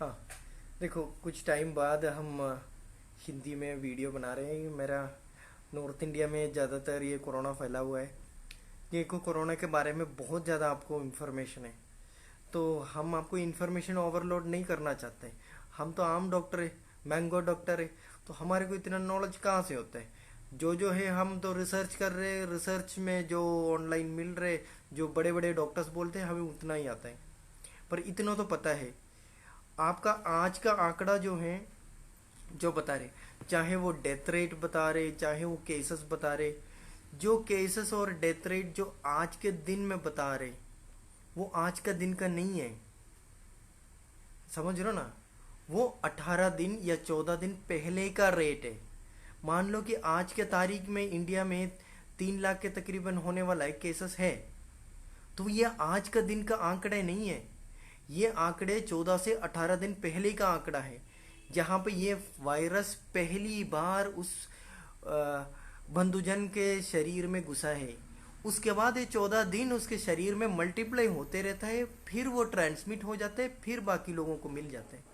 हाँ, देखो कुछ टाइम बाद हम हिंदी में वीडियो बना रहे हैं। मेरा नॉर्थ इंडिया में ज़्यादातर ये कोरोना फैला हुआ है। ये को कोरोना के बारे में बहुत ज़्यादा आपको इन्फॉर्मेशन है, तो हम आपको इन्फॉर्मेशन ओवरलोड नहीं करना चाहते। हम तो आम डॉक्टर है, मैंगो डॉक्टर है, तो हमारे को इतना नॉलेज कहाँ से होता है। जो है हम तो रिसर्च कर रहे हैं, रिसर्च में जो ऑनलाइन मिल रहे, जो बड़े बड़े डॉक्टर्स बोलते हैं, हमें उतना ही आता है। पर इतना तो पता है, आपका आज का आंकड़ा जो है, जो बता रहे, चाहे वो डेथ रेट बता रहे, चाहे वो केसेस बता रहे, जो केसेस और डेथ रेट जो आज के दिन में बता रहे, वो आज का दिन का नहीं है। समझ रहे हो ना? वो 18 दिन या 14 दिन पहले का रेट है। मान लो कि आज के तारीख में इंडिया में 3 लाख के तकरीबन होने वाला है केसेस है, तो ये आज का दिन का आंकड़ा नहीं है। ये आंकड़े 14 से 18 दिन पहले का आंकड़ा है, जहाँ पे ये वायरस पहली बार उस बंधुजन के शरीर में घुसा है। उसके बाद ये 14 दिन उसके शरीर में मल्टीप्लाई होते रहता है, फिर वो ट्रांसमिट हो जाते हैं, फिर बाकी लोगों को मिल जाते हैं।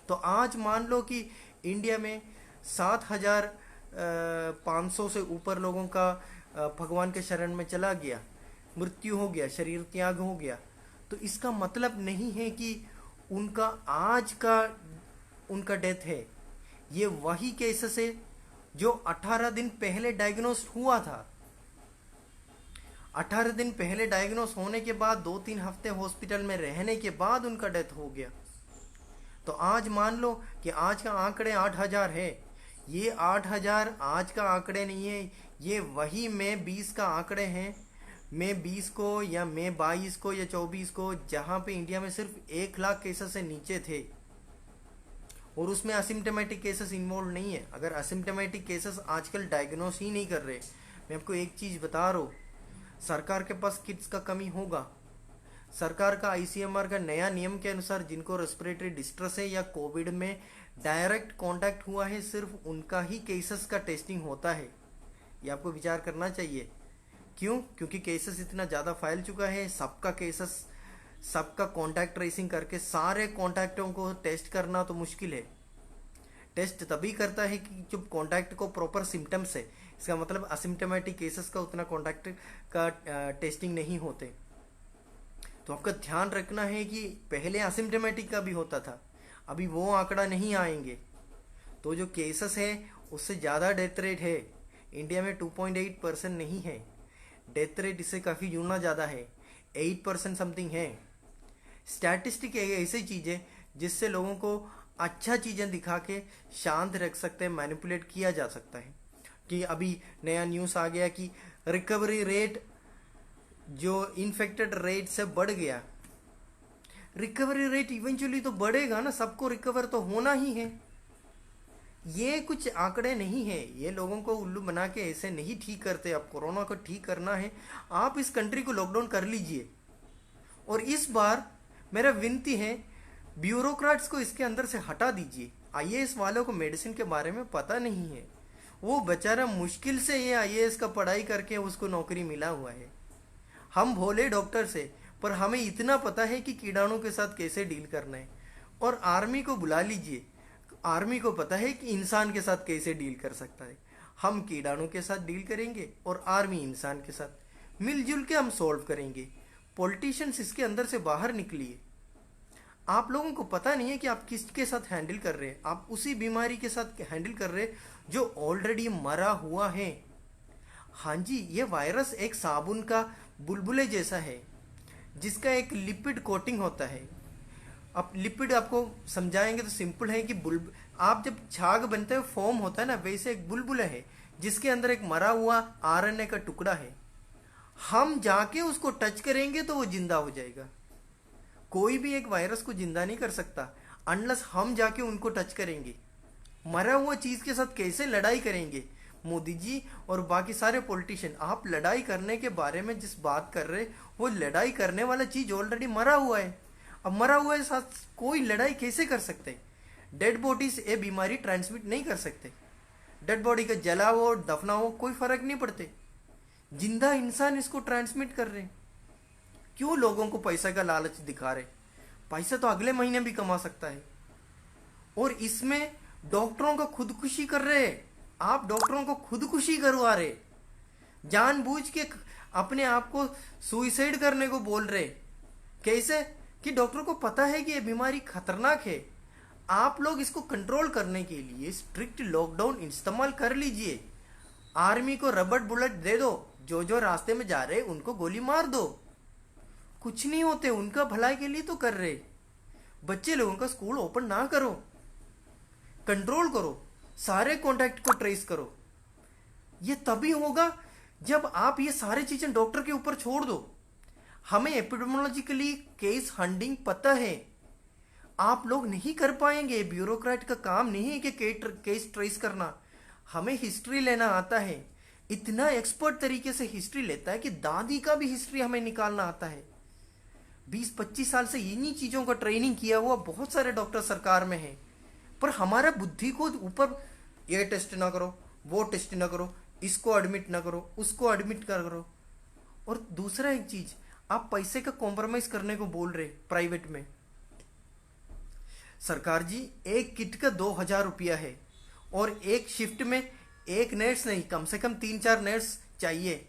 तो आज मान लो कि इंडिया में 7,500 से ऊपर लोगों का भगवान के शरण में चला गया, मृत्यु हो गया, शरीर त्याग हो गया। तो इसका मतलब नहीं है कि उनका आज का उनका डेथ है। ये वही केसेस है जो 18 दिन पहले डायग्नोस हुआ था। 18 दिन पहले डायग्नोस होने के बाद 2-3 हफ्ते हॉस्पिटल में रहने के बाद उनका डेथ हो गया। तो आज मान लो कि आज का आंकड़े 8,000 है। ये 8,000 आज का आंकड़े नहीं है, ये वही मई 20 का आंकड़े हैं। मई 20 को या मई 22 को या 24 को, जहाँ पे इंडिया में सिर्फ 1 लाख केसेस से नीचे थे, और उसमें असिम्टोमेटिक केसेस इन्वॉल्व नहीं है। अगर असिम्टोमेटिक केसेस आजकल डायग्नोस ही नहीं कर रहे, मैं आपको एक चीज़ बता रहा हूँ, सरकार के पास किट्स का कमी होगा। सरकार का आईसीएमआर का नया नियम के अनुसार जिनको रेस्पिरेटरी डिस्ट्रेस है या कोविड में डायरेक्ट कांटेक्ट हुआ है, सिर्फ उनका ही केसेस का टेस्टिंग होता है। ये आपको विचार करना चाहिए। क्यों? क्योंकि केसेस इतना ज़्यादा फैल चुका है, सबका केसेस, सबका कांटेक्ट ट्रेसिंग करके सारे कांटेक्टों को टेस्ट करना तो मुश्किल है। टेस्ट तभी करता है कि जब कांटेक्ट को प्रॉपर सिम्टम्स है। इसका मतलब असिम्टोमेटिक केसेस का उतना कांटेक्ट का टेस्टिंग नहीं होते। तो आपका ध्यान रखना है कि पहले असिम्टोमेटिक का भी होता था, अभी वो आंकड़ा नहीं आएंगे। तो जो केसेस है उससे ज़्यादा डेथ रेट है। इंडिया में 2.8% नहीं है, डेथ रेट इससे काफ़ी गुना ज़्यादा है, 8% समथिंग है। स्टैटिस्टिक ऐसी चीज़ है जिससे लोगों को अच्छा चीज़ें दिखा के शांत रख सकते हैं, मैनिपुलेट किया जा सकता है। कि अभी नया न्यूज़ आ गया कि रिकवरी रेट जो इन्फेक्टेड रेट से बढ़ गया। रिकवरी रेट इवेंचुअली तो बढ़ेगा ना, सबको रिकवर तो होना ही है। ये कुछ आंकड़े नहीं है, ये लोगों को उल्लू बना के ऐसे नहीं ठीक करते। अब कोरोना को ठीक करना है, आप इस कंट्री को लॉकडाउन कर लीजिए। और इस बार मेरा विनती है, ब्यूरोक्रेट्स को इसके अंदर से हटा दीजिए। आईएएस वालों को मेडिसिन के बारे में पता नहीं है। वो बेचारा मुश्किल से ये आईएएस का पढ़ाई करके उसको नौकरी मिला हुआ है। हम भोले डॉक्टर से, पर हमें इतना पता है कि कीटाणु के साथ कैसे डील करना है। और आर्मी को बुला लीजिए, आर्मी को पता है कि इंसान के साथ कैसे डील कर सकता है। हम कीटाणु के साथ डील करेंगे और आर्मी इंसान के साथ मिलजुल के हम सॉल्व करेंगे। पॉलिटिशियंस इसके अंदर से बाहर निकलिए। आप लोगों को पता नहीं है कि आप किसके साथ हैंडल कर रहे हैं। आप उसी बीमारी के साथ हैंडल कर रहे हैं जो ऑलरेडी मरा हुआ है। हाँ जी, ये वायरस एक साबुन का बुलबुले जैसा है, जिसका एक लिपिड कोटिंग होता है। अब लिपिड आपको समझाएंगे तो सिंपल है कि बुल आप जब छाग बनते हो, फोम होता है ना, वैसे एक बुलबुला है जिसके अंदर एक मरा हुआ आरएनए का टुकड़ा है। हम जाके उसको टच करेंगे तो वो जिंदा हो जाएगा। कोई भी एक वायरस को जिंदा नहीं कर सकता अनलेस हम जाके उनको टच करेंगे। मरा हुआ चीज के साथ कैसे लड़ाई करेंगे? मोदी जी और बाकी सारे पॉलिटिशियन, आप लड़ाई करने के बारे में जिस बात कर रहे, वो लड़ाई करने वाला चीज ऑलरेडी मरा हुआ है। अब मरा हुआ है साथ कोई लड़ाई कैसे कर सकते? डेड बॉडी से ये बीमारी ट्रांसमिट नहीं कर सकते। डेड बॉडी का जलाओ दफनाओ कोई फर्क नहीं पड़ते, जिंदा इंसान इसको ट्रांसमिट कर रहे हैं। क्यों लोगों को पैसा का लालच दिखा रहे? पैसा तो अगले महीने भी कमा सकता है। और इसमें डॉक्टरों को खुदकुशी कर रहे, आप डॉक्टरों को खुदकुशी करवा रहे, जानबूझ के अपने आप को सुइसाइड करने को बोल रहे। कैसे? कि डॉक्टर को पता है कि ये बीमारी खतरनाक है। आप लोग इसको कंट्रोल करने के लिए स्ट्रिक्ट लॉकडाउन इस्तेमाल कर लीजिए। आर्मी को रबड़ बुलेट दे दो, जो जो रास्ते में जा रहे उनको गोली मार दो, कुछ नहीं होते, उनका भलाई के लिए तो कर रहे। बच्चे लोगों का स्कूल ओपन ना करो, कंट्रोल करो, सारे कॉन्टैक्ट को ट्रेस करो। ये तभी होगा जब आप ये सारी चीजें डॉक्टर के ऊपर छोड़ दो। हमें एपिडेमियोलॉजिकली केस हंटिंग पता है, आप लोग नहीं कर पाएंगे। ब्यूरोक्रेट का काम नहीं है कि केस ट्रेस करना। हमें हिस्ट्री लेना आता है, इतना एक्सपर्ट तरीके से हिस्ट्री लेता है कि दादी का भी हिस्ट्री हमें निकालना आता है। 20-25 साल से इन्हीं चीजों का ट्रेनिंग किया हुआ बहुत सारे डॉक्टर सरकार में हैं, पर हमारा बुद्धि को ऊपर ये टेस्ट ना करो, वो टेस्ट ना करो, इसको एडमिट ना करो, उसको एडमिट करो। और दूसरा एक चीज, आप पैसे का कॉम्प्रोमाइज करने को बोल रहे प्राइवेट में। सरकार जी, एक किट का 2000 रुपया है और एक शिफ्ट में एक नर्स नहीं, कम से कम 3-4 नर्स चाहिए।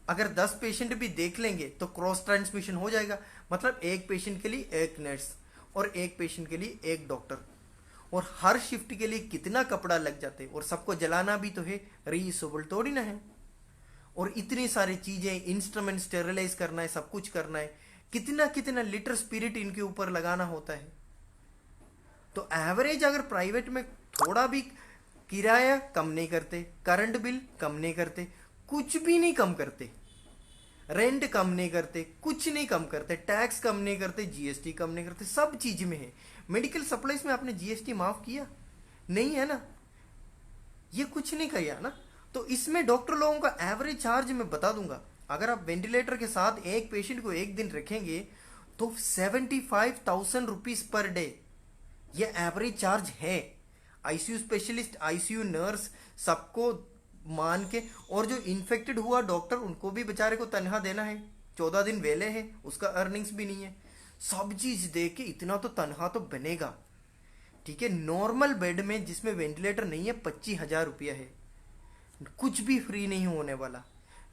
अगर 10 पेशेंट भी देख लेंगे तो क्रॉस ट्रांसमिशन हो जाएगा। मतलब एक पेशेंट के लिए एक नर्स और एक पेशेंट के लिए एक डॉक्टर, और हर शिफ्ट के लिए कितना कपड़ा लग जाते, और सबको जलाना भी तो है, रीयूजेबल थोड़ी ना है। और इतनी सारी चीजें, इंस्ट्रूमेंट स्टेरिलाइज करना है, सब कुछ करना है, कितना कितना लीटर स्पिरिट इनके ऊपर लगाना होता है। तो एवरेज अगर प्राइवेट में थोड़ा भी किराया कम नहीं करते, करंट बिल कम नहीं करते, कुछ भी नहीं कम करते, रेंट कम नहीं करते, कुछ नहीं कम करते, टैक्स कम नहीं करते, जीएसटी कम नहीं करते, सब चीज में है। मेडिकल सप्लाईज में आपने जीएसटी माफ किया नहीं है ना, ये कुछ नहीं किया ना। तो इसमें डॉक्टर लोगों का एवरेज चार्ज मैं बता दूंगा। अगर आप वेंटिलेटर के साथ एक पेशेंट को एक दिन रखेंगे तो 75,000 रुपीज पर डे, ये एवरेज चार्ज है। आईसीयू स्पेशलिस्ट, आईसीयू नर्स, सबको मान के, और जो इन्फेक्टेड हुआ डॉक्टर, उनको भी बेचारे को तनख्वाह देना है, 14 दिन वेले है, उसका अर्निंग्स भी नहीं है। सब चीज देख के इतना तो तनख्वाह तो बनेगा, ठीक है। नॉर्मल बेड में जिसमें वेंटिलेटर नहीं है 25,000 रुपया है, कुछ भी फ्री नहीं होने वाला,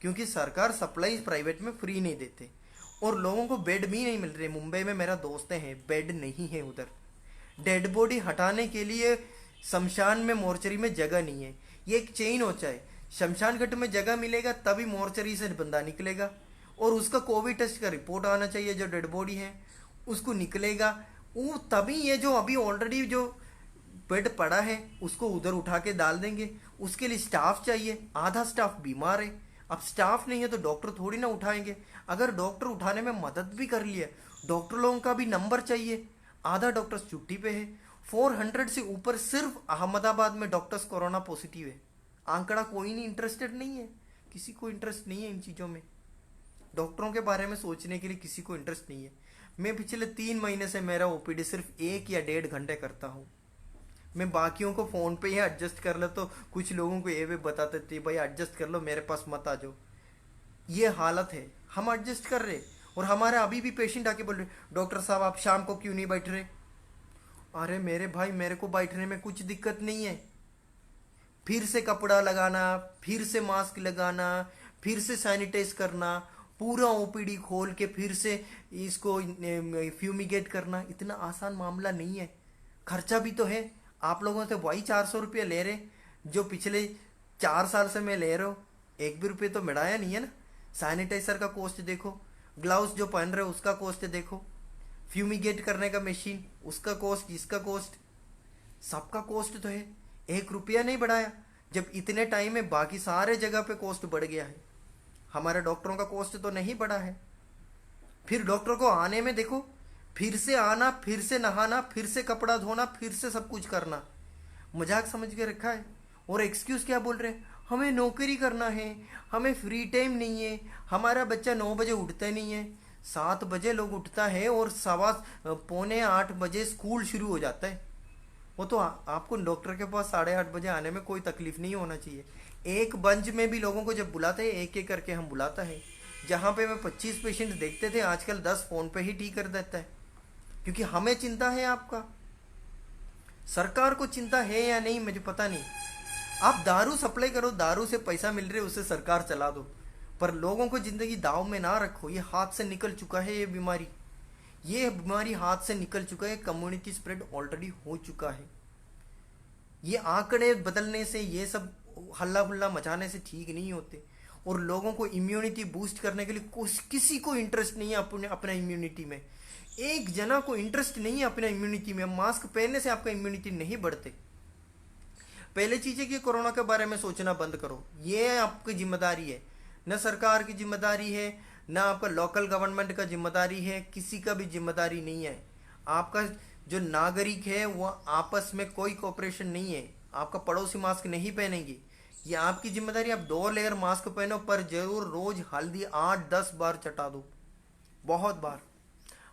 क्योंकि सरकार सप्लाई प्राइवेट में फ्री नहीं देते और लोगों को बेड भी नहीं मिल रहे। मुंबई में मेरा दोस्त है, बेड नहीं है उधर, डेड बॉडी हटाने के लिए शमशान में, मोर्चरी में जगह नहीं है। ये एक चेन होता है, शमशान घाट में जगह मिलेगा तभी मोर्चरी से बंदा निकलेगा, और उसका कोविड टेस्ट का रिपोर्ट आना चाहिए, जो डेड बॉडी है उसको निकलेगा वो, तभी ये जो अभी ऑलरेडी जो बेड पड़ा है उसको उधर उठा के डाल देंगे। उसके लिए स्टाफ चाहिए, आधा स्टाफ बीमार है, अब स्टाफ नहीं है तो डॉक्टर थोड़ी ना उठाएंगे। अगर डॉक्टर उठाने में मदद भी कर लिया, डॉक्टर लोगों का भी नंबर चाहिए, आधा डॉक्टर छुट्टी पे है। 400 से ऊपर सिर्फ अहमदाबाद में डॉक्टर्स कोरोना पॉजिटिव है। आंकड़ा कोई नहीं इंटरेस्टेड नहीं है, किसी को इंटरेस्ट नहीं है इन चीज़ों में, डॉक्टरों के बारे में सोचने के लिए किसी को इंटरेस्ट नहीं है। मैं पिछले 3 महीने से मेरा ओपीडी सिर्फ 1 या 1.5 घंटे करता हूँ। मैं बाकियों को फ़ोन पे ही एडजस्ट कर ले, तो कुछ लोगों को ये भी बताते थे भाई एडजस्ट कर लो, मेरे पास मत आ जाओ। ये हालत है, हम एडजस्ट कर रहे, और हमारे अभी भी पेशेंट आके बोल रहे डॉक्टर साहब आप शाम को क्यों नहीं बैठ रहे। अरे मेरे भाई, मेरे को बैठने में कुछ दिक्कत नहीं है, फिर से कपड़ा लगाना, फिर से मास्क लगाना, फिर से सैनिटाइज करना, पूरा ओपीडी खोल के फिर से इसको फ्यूमिगेट करना, इतना आसान मामला नहीं है। खर्चा भी तो है। आप लोगों से वही 400 रुपये ले रहे जो पिछले 4 साल से मैं ले रहा हूँ, एक भी रुपये तो मिलाया नहीं है ना। सैनिटाइजर का कॉस्ट देखो, ग्लव्स जो पहन रहे हो उसका कॉस्ट देखो, फ्यूमिगेट करने का मशीन उसका कॉस्ट, इसका कॉस्ट, सबका कॉस्ट तो है। 1 रुपया नहीं बढ़ाया, जब इतने टाइम में बाकी सारे जगह पे कॉस्ट बढ़ गया है, हमारे डॉक्टरों का कॉस्ट तो नहीं बढ़ा है। फिर डॉक्टर को आने में देखो, फिर से आना, फिर से नहाना, फिर से कपड़ा धोना, फिर से सब कुछ करना, मजाक समझ के रखा है। और एक्सक्यूज क्या बोल रहे हैं, हमें नौकरी करना है, हमें फ्री टाइम नहीं है, हमारा बच्चा 9 बजे उठता नहीं है। 7 बजे लोग उठता है और 7:15-8 बजे स्कूल शुरू हो जाता है। वो तो आपको डॉक्टर के पास 8:30 बजे आने में कोई तकलीफ नहीं होना चाहिए। एक बंच में भी लोगों को जब बुलाते हैं, एक एक करके हम बुलाता है। जहाँ पे मैं 25 पेशेंट देखते थे, आजकल 10 फोन पे ही ठीक कर देता है। क्योंकि हमें चिंता है आपका, सरकार को चिंता है या नहीं मुझे पता नहीं। आप दारू सप्लाई करो, दारू से पैसा मिल रहे उसे सरकार चला दो, पर लोगों को जिंदगी दाव में ना रखो। ये हाथ से निकल चुका है, ये बीमारी हाथ से निकल चुका है, कम्युनिटी स्प्रेड ऑलरेडी हो चुका है। ये आंकड़े बदलने से, ये सब हल्ला गुल्ला मचाने से ठीक नहीं होते। और लोगों को इम्यूनिटी बूस्ट करने के लिए किसी को इंटरेस्ट नहीं है अपना इम्यूनिटी में। एक जना को इंटरेस्ट नहीं है अपना इम्यूनिटी में। मास्क पहनने से आपका इम्यूनिटी नहीं बढ़ते। पहले चीज है कि कोरोना के बारे में सोचना बंद करो, ये आपकी जिम्मेदारी है, न सरकार की जिम्मेदारी है, न आपका लोकल गवर्नमेंट का जिम्मेदारी है, किसी का भी जिम्मेदारी नहीं है। आपका जो नागरिक है वो आपस में कोई कोऑपरेशन नहीं है। आपका पड़ोसी मास्क नहीं पहनेंगे, ये आपकी जिम्मेदारी। आप 2 लेयर मास्क पहनो, पर जरूर रोज हल्दी 8-10 बार चटा दो, बहुत बार।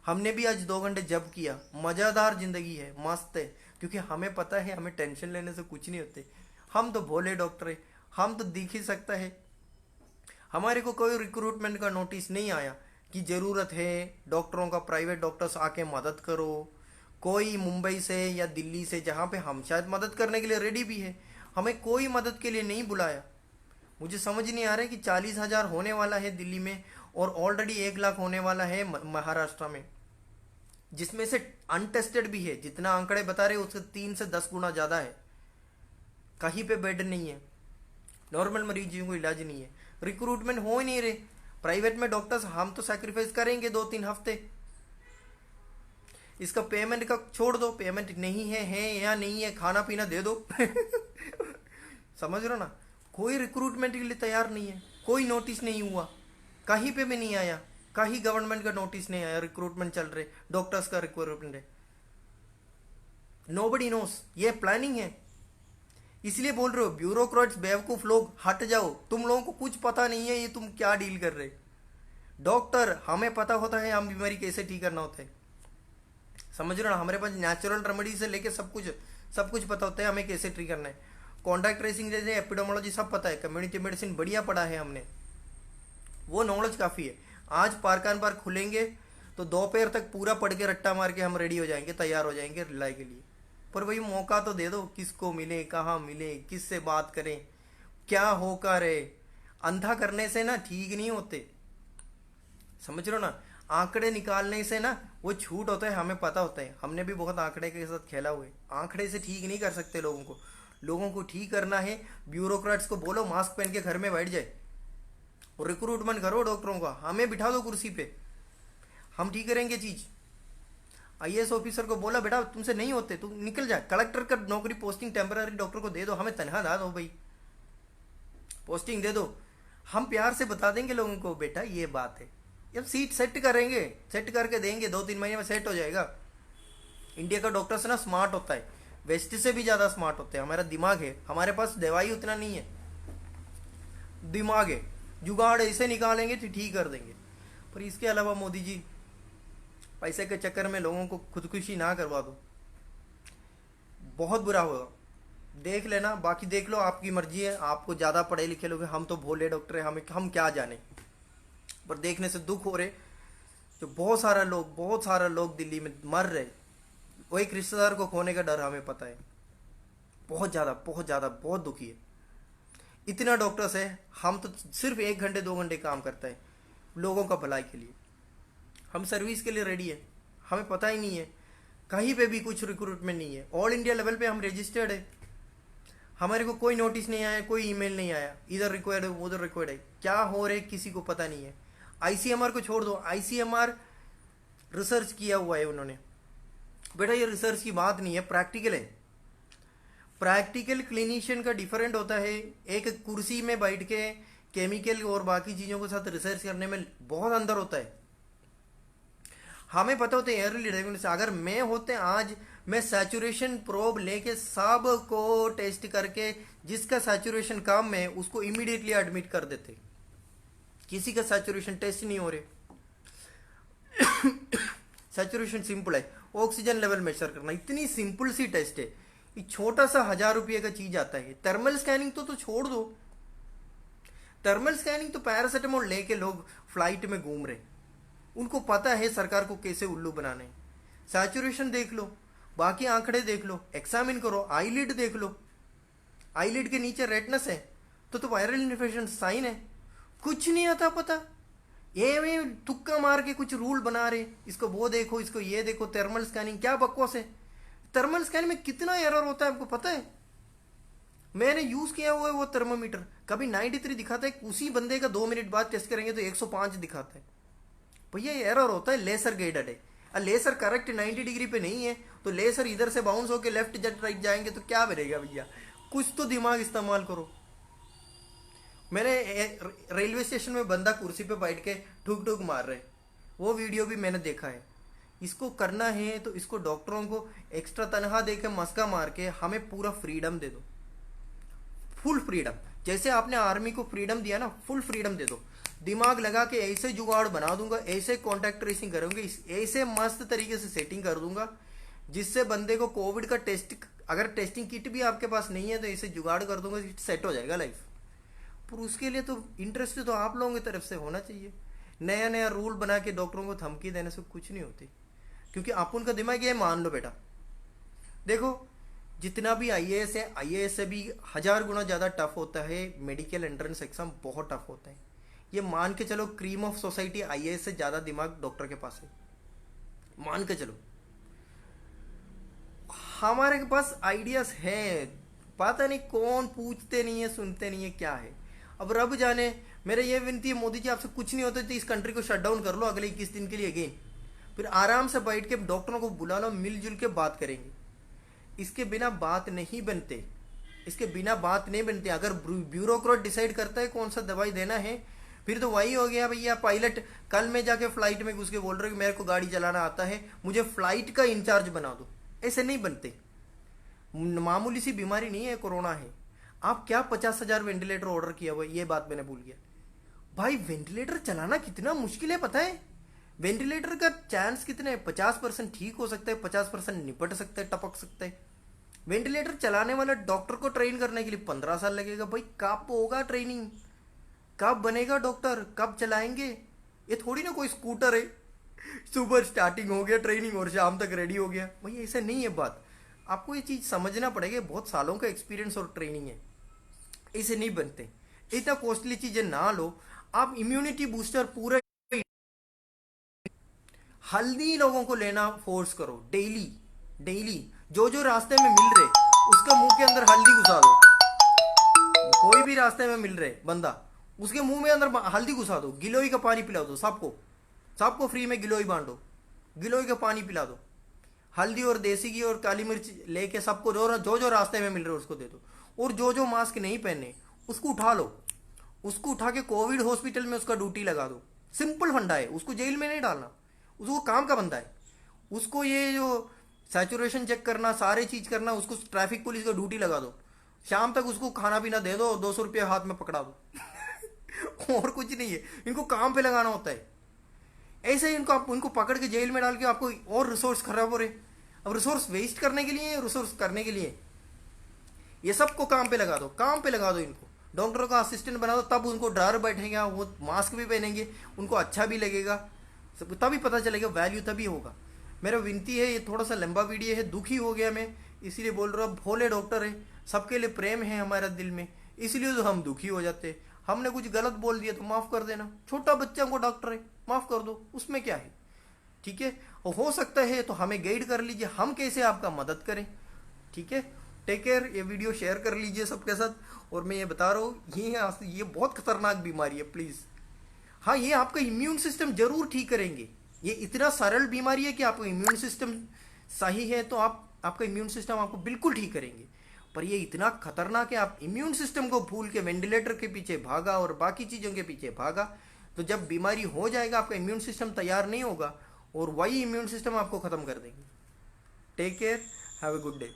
हमने भी आज 2 घंटे जब किया, मज़ेदार जिंदगी है, मस्त है, क्योंकि हमें पता है हमें टेंशन लेने से कुछ नहीं होते। हम तो भोले डॉक्टर है, हम तो दिख ही सकता है। हमारे को कोई रिक्रूटमेंट का नोटिस नहीं आया कि ज़रूरत है डॉक्टरों का, प्राइवेट डॉक्टर्स आके मदद करो। कोई मुंबई से या दिल्ली से, जहाँ पे हम शायद मदद करने के लिए रेडी भी है, हमें कोई मदद के लिए नहीं बुलाया। मुझे समझ नहीं आ रहा है कि 40,000 होने वाला है दिल्ली में और ऑलरेडी 1 लाख होने वाला है महाराष्ट्र में, जिसमें से अनटेस्टेड भी है। जितना आंकड़े बता रहे उससे 3 से 10 गुना ज़्यादा है। कहीं पे बेड नहीं है, नॉर्मल मरीजों को इलाज नहीं है, रिक्रूटमेंट हो ही नहीं रहे। प्राइवेट में डॉक्टर्स हम तो सैक्रिफाइस करेंगे 2-3 हफ्ते, इसका पेमेंट का छोड़ दो, पेमेंट नहीं है या नहीं है, खाना पीना दे दो। समझ रहे हो ना, कोई रिक्रूटमेंट के लिए तैयार नहीं है, कोई नोटिस नहीं हुआ, कहीं पे भी नहीं आया, कहीं गवर्नमेंट का नोटिस नहीं आया रिक्रूटमेंट चल रहे, डॉक्टर्स का रिक्रूटमेंट है। नोबडी नोस, ये प्लानिंग है। इसलिए बोल रहे हो ब्यूरोक्रेट्स बेवकूफ लोग, हट जाओ, तुम लोगों को कुछ पता नहीं है ये तुम क्या डील कर रहे। डॉक्टर हमें पता होता है हम बीमारी कैसे ठीक करना होता है, समझ रहे हो ना। हमारे पास नेचुरल रेमेडी से लेके सब कुछ पता होता है हमें कैसे ट्रीट करना है। कॉन्टैक्ट ट्रेसिंग जैसे एपिडेमोलॉजी सब पता है, कम्युनिटी मेडिसिन बढ़िया पढ़ा है हमने, वो नॉलेज काफ़ी है। आज पार्कान पार्क खुलेंगे तो दोपहर तक पूरा पढ़ के रट्टा मार के हम रेडी हो जाएंगे, तैयार हो जाएंगे रिलाई के लिए। पर वही मौका तो दे दो, किसको मिले, कहाँ मिले, किससे बात करें, क्या होकर है। अंधा करने से ना ठीक नहीं होते, समझ रहे हो ना। आंकड़े निकालने से ना वो छूट होता है, हमें पता होता है, हमने भी बहुत आंकड़े के साथ खेला हुआ है। आंकड़े से ठीक नहीं कर सकते लोगों को ठीक करना है। ब्यूरोक्रेट्स को बोलो मास्क पहन के घर में बैठ जाए और रिक्रूटमेंट करो डॉक्टरों का, हमें बिठा दो कुर्सी पे, हम ठीक करेंगे चीज। IAS ऑफिसर को बोला बेटा तुमसे नहीं होते, तुम निकल जाए, कलेक्टर का नौकरी पोस्टिंग टेम्पररी डॉक्टर को दे दो, हमें तनख्वाह ना दो भाई, पोस्टिंग दे दो। हम प्यार से बता देंगे लोगों को बेटा ये बात है, जब सीट सेट करेंगे, सेट करके देंगे, 2-3 महीने में सेट हो जाएगा। इंडिया का डॉक्टर्स ना स्मार्ट होता है, वेस्ट से भी ज़्यादा स्मार्ट होते हैं। हमारा दिमाग है, हमारे पास दवाई उतना नहीं है, दिमाग है, जुगाड़ ऐसे निकालेंगे तो ठीक कर देंगे। पर इसके अलावा मोदी जी पैसे के चक्कर में लोगों को खुदकुशी ना करवा दो, बहुत बुरा होगा। देख लेना, बाकी देख लो, आपकी मर्जी है, आपको ज़्यादा पढ़े लिखे लोग, हम तो भोले डॉक्टर हैं, हम क्या जाने। पर देखने से दुख हो रहे, जो बहुत सारा लोग दिल्ली में मर रहे, वो एक रिश्तेदार को खोने का डर हमें पता है, बहुत ज़्यादा बहुत दुखी है। इतना डॉक्टर्स है, हम तो सिर्फ 1 घंटे 2 घंटे काम करता है लोगों का भलाई के लिए, हम सर्विस के लिए रेडी है। हमें पता ही नहीं है, कहीं पे भी कुछ रिक्रूटमेंट नहीं है। ऑल इंडिया लेवल पे हम रजिस्टर्ड है, हमारे को कोई नोटिस नहीं आया, कोई ईमेल नहीं आया, इधर रिक्वायर्ड है उधर रिक्वायर्ड है, क्या हो रहा है किसी को पता नहीं है। ICMR को छोड़ दो, ICMR रिसर्च किया हुआ है उन्होंने, बेटा ये रिसर्च की बात नहीं है, प्रैक्टिकल है। प्रैक्टिकल क्लिनिशियन का डिफरेंट होता है, एक कुर्सी में बैठ के केमिकल और बाकी चीज़ों के साथ रिसर्च करने में बहुत अंदर होता है। हमें पता होता है अर्ली डायग्नोसिस, अगर मैं होते आज मैं सैचुरेशन प्रोब लेके सब को टेस्ट करके जिसका सैचुरेशन कम है उसको इमीडिएटली एडमिट कर देते। किसी का सैचुरेशन टेस्ट नहीं हो रहे। सैचुरेशन सिंपल है, ऑक्सीजन लेवल मेजर करना, इतनी सिंपल सी टेस्ट है, एक छोटा सा 1000 रुपये का चीज आता है। थर्मल स्कैनिंग तो छोड़ दो, थर्मल स्कैनिंग तो पैरासिटामोल लेके लोग फ्लाइट में घूम रहे, उनको पता है सरकार को कैसे उल्लू बनाना है। सैचुरेशन देख लो, बाकी आंकड़े देख लो, एग्जामिन करो, आईलिड देख लो, आईलिड के नीचे रेडनेस है तो वायरल इन्फेक्शन साइन है। कुछ नहीं आता पता, ये तुक्का मार के कुछ रूल बना रहे, इसको वो देखो, इसको ये देखो, थर्मल स्कैनिंग, क्या बकवास है। थर्मल स्कैनिंग में कितना एरर होता है आपको पता है? मैंने यूज किया हुआ है वो थर्मोमीटर, कभी 93 दिखाता है, उसी बंदे का 2 मिनट बाद टेस्ट करेंगे तो 105 दिखाता है। भैया ये एरर होता है, लेसर गाइडेड है। लेसर करेक्ट 90 डिग्री पे नहीं है तो लेसर इधर से बाउंस होकर लेफ्ट जट राइट जाएंगे तो क्या बनेगा भैया? कुछ तो दिमाग इस्तेमाल करो। मैंने रेलवे स्टेशन में बंदा कुर्सी पे बैठ के ठुक ठुक मार रहे, वो वीडियो भी मैंने देखा है। इसको करना है तो इसको डॉक्टरों को एक्स्ट्रा तनख्वाह दे के मस्का मार के हमें पूरा फ्रीडम दे दो, फुल फ्रीडम। जैसे आपने आर्मी को फ्रीडम दिया ना, फुल फ्रीडम दे दो। दिमाग लगा के ऐसे जुगाड़ बना दूंगा, ऐसे कॉन्टैक्ट ट्रेसिंग करूंगा, ऐसे मस्त तरीके से सेटिंग कर दूंगा जिससे बंदे को कोविड का टेस्ट, अगर टेस्टिंग किट भी आपके पास नहीं है तो ऐसे जुगाड़ कर दूंगा, सेट हो जाएगा लाइफ। पर उसके लिए तो इंटरेस्ट तो आप लोगों की तरफ से होना चाहिए। नया नया रूल बना के डॉक्टरों को धमकी देने से कुछ नहीं होती, क्योंकि आप उनका दिमाग ये मान लो बेटा, देखो जितना भी आईएएस है, आईएएस से भी 1000 गुना ज़्यादा टफ होता है मेडिकल एंट्रेंस एग्जाम, बहुत टफ होता है। ये मान के चलो क्रीम ऑफ सोसाइटी आईएएस से ज़्यादा दिमाग डॉक्टर के पास है, मान के चलो। हमारे के पास आइडियाज है, पता नहीं कौन पूछते नहीं है, सुनते नहीं है, क्या है। अब रब जाने, मेरे ये विनती है मोदी जी आपसे, कुछ नहीं होता तो इस कंट्री को शट डाउन कर लो अगले 21 दिन के लिए अगेन, फिर आराम से बैठ के डॉक्टरों को बुला लो, मिलजुल के बात करेंगे। इसके बिना बात नहीं बनते, इसके बिना बात नहीं बनते। अगर ब्यूरोक्रेट डिसाइड करता है कौन सा दवाई देना है, फिर तो वही हो गया भैया। पायलट कल में जाके फ्लाइट में घुस के बोल रहे कि मेरे को गाड़ी चलाना आता है, मुझे फ्लाइट का इंचार्ज बना दो। ऐसे नहीं बनते। मामूली सी बीमारी नहीं है, कोरोना है। आप क्या 50,000 वेंटिलेटर ऑर्डर किया हुआ, ये बात मैंने भूल गया भाई। वेंटिलेटर चलाना कितना मुश्किल है पता है? वेंटिलेटर का चांस कितने, 50% ठीक हो सकता है, 50% निपट सकता है, टपक सकता है। वेंटिलेटर चलाने वाला डॉक्टर को ट्रेन करने के लिए 15 साल लगेगा भाई। कब होगा ट्रेनिंग, कब बनेगा डॉक्टर, कब चलाएंगे? ये थोड़ी ना कोई स्कूटर है, सुबह स्टार्टिंग हो गया ट्रेनिंग और शाम तक रेडी हो गया। भाई ऐसा नहीं है बात, आपको ये चीज़ समझना पड़ेगा। बहुत सालों का एक्सपीरियंस और ट्रेनिंग है, ऐसे नहीं बनते। इतना कॉस्टली चीज़ें ना लो। आप इम्यूनिटी बूस्टर पूरा हल्दी लोगों को लेना फोर्स करो, डेली डेली। जो जो रास्ते में मिल रहे उसका मुंह के अंदर हल्दी घुसा दो। कोई भी रास्ते में मिल रहे बंदा, उसके मुंह में अंदर हल्दी घुसा दो, गिलोई का पानी पिला दो सबको, सबको फ्री में गिलोई बांटो, गिलोई का पानी पिला दो। हल्दी और देसी घी और काली मिर्च लेके सबको जो जो रास्ते में मिल रहे उसको दे दो। और जो जो मास्क नहीं पहने उसको उठा लो, उसको उठा के कोविड हॉस्पिटल में उसका ड्यूटी लगा दो। सिंपल फंडा है, उसको जेल में नहीं डालना, उसको काम का बंदा है। उसको ये जो सैचुरेशन चेक करना, सारे चीज करना, उसको ट्रैफिक पुलिस का ड्यूटी लगा दो। शाम तक उसको खाना पीना दे दो, 200 रुपये हाथ में पकड़ा दो। और कुछ नहीं है, इनको काम पे लगाना होता है। ऐसे ही इनको आप उनको पकड़ के जेल में डाल के आपको और रिसोर्स खराब हो रहे। अब रिसोर्स वेस्ट करने के लिए, रिसोर्स करने के लिए, ये सबको काम पे लगा दो, काम पे लगा दो। इनको डॉक्टरों का असिस्टेंट बना दो, तब उनको डर बैठेगा, वो मास्क भी पहनेंगे, उनको अच्छा भी लगेगा, तभी पता चलेगा, वैल्यू तभी होगा। मेरा विनती है, ये थोड़ा सा लंबा वीडियो है, दुखी हो गया मैं इसीलिए बोल रहा हूँ। भोले डॉक्टर है, सबके लिए प्रेम है हमारा दिल में, इसलिए तो हम दुखी हो जाते हैं। हमने कुछ गलत बोल दिया तो माफ़ कर देना, छोटा बच्चा को डॉक्टर है, माफ़ कर दो, उसमें क्या है, ठीक है। और हो सकता है तो हमें गाइड कर लीजिए, हम कैसे आपका मदद करें, ठीक है। टेक केयर, ये वीडियो शेयर कर लीजिए सबके साथ। और मैं ये बता रहा हूँ, ये बहुत खतरनाक बीमारी है, प्लीज़। हाँ, ये आपका इम्यून सिस्टम जरूर ठीक करेंगे। ये इतना सरल बीमारी है कि आपका इम्यून सिस्टम सही है तो आपका इम्यून सिस्टम आपको बिल्कुल ठीक करेंगे। पर ये इतना खतरनाक है, आप इम्यून सिस्टम को भूल के वेंटिलेटर के पीछे भागा और बाकी चीज़ों के पीछे भागा, तो जब बीमारी हो जाएगा आपका इम्यून सिस्टम तैयार नहीं होगा और वही इम्यून सिस्टम आपको ख़त्म कर देंगे। Take care, have a good day.